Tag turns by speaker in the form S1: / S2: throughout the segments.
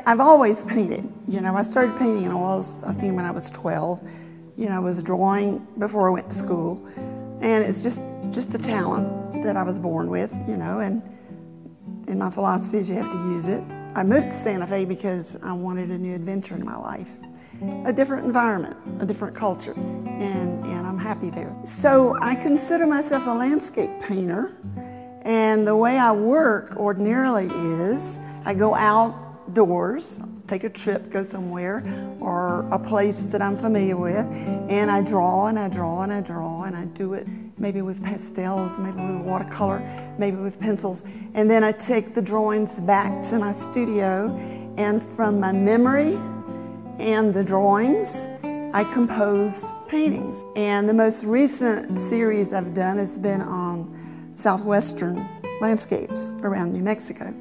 S1: I've always painted. You know, I started painting in oils, I think, when I was 12. You know, I was drawing before I went to school. And it's just a talent that I was born with, you know, and in my philosophy is you have to use it. I moved to Santa Fe because I wanted a new adventure in my life. A different environment, a different culture, and I'm happy there. So I consider myself a landscape painter, and the way I work ordinarily is I go outdoors, take a trip, go somewhere, or a place that I'm familiar with, and I draw and I draw and I draw, and I do it maybe with pastels, maybe with watercolor, maybe with pencils, and then I take the drawings back to my studio, and from my memory and the drawings, I compose paintings. And the most recent series I've done has been on southwestern landscapes around New Mexico.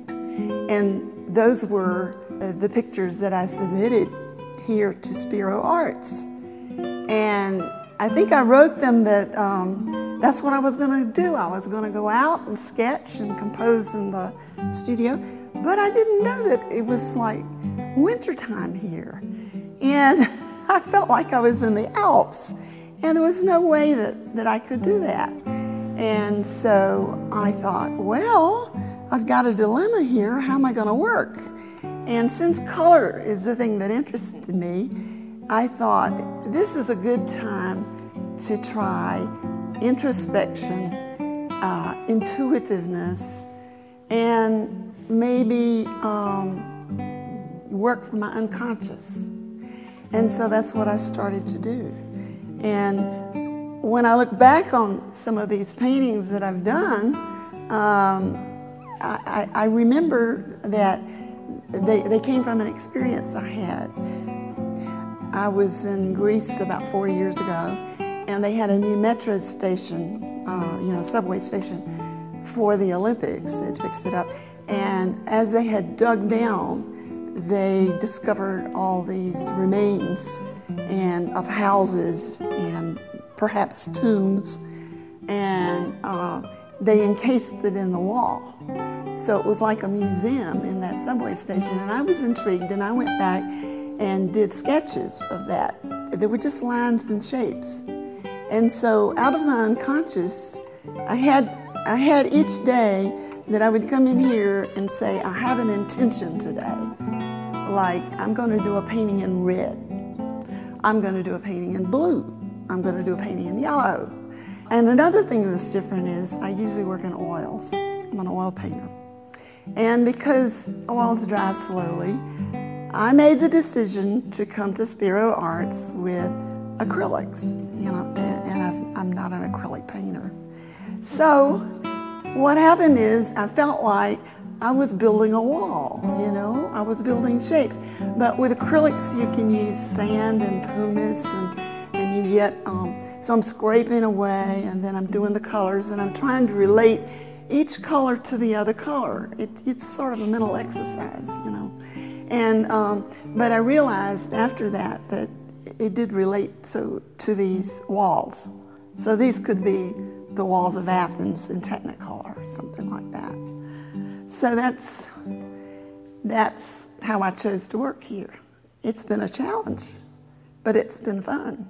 S1: And those were the pictures that I submitted here to Spiro Arts. And I think I wrote them that that's what I was going to do. I was going to go out and sketch and compose in the studio, but I didn't know that it was like wintertime here. And I felt like I was in the Alps, and there was no way that I could do that. And so I thought, well, I've got a dilemma here. How am I going to work? And since color is the thing that interested me, I thought this is a good time to try introspection, intuitiveness, and maybe work from my unconscious. And so that's what I started to do. And when I look back on some of these paintings that I've done, I remember that they came from an experience I had. I was in Greece about 4 years ago, and they had a new metro station, you know, subway station for the Olympics. They'd fixed it up. And as they had dug down, they discovered all these remains and of houses and perhaps tombs, and they encased it in the wall. So it was like a museum in that subway station, and I was intrigued, and I went back and did sketches of that. They were just lines and shapes. And so out of my unconscious, I had each day that I would come in here and say, I have an intention today. Like, I'm going to do a painting in red. I'm going to do a painting in blue. I'm going to do a painting in yellow. And another thing that's different is I usually work in oils. I'm an oil painter. And because oils dry slowly, I made the decision to come to Spiro Arts with acrylics, you know, and I'm not an acrylic painter. So what happened is I felt like I was building a wall, you know, I was building shapes. But with acrylics, you can use sand and pumice, and you get, so I'm scraping away, and then I'm doing the colors, and I'm trying to relate each color to the other color. It's sort of a mental exercise, you know. And, but I realized after that it did relate to these walls. So these could be the walls of Athens in Technicolor, or something like that. So that's how I chose to work here. It's been a challenge, but it's been fun.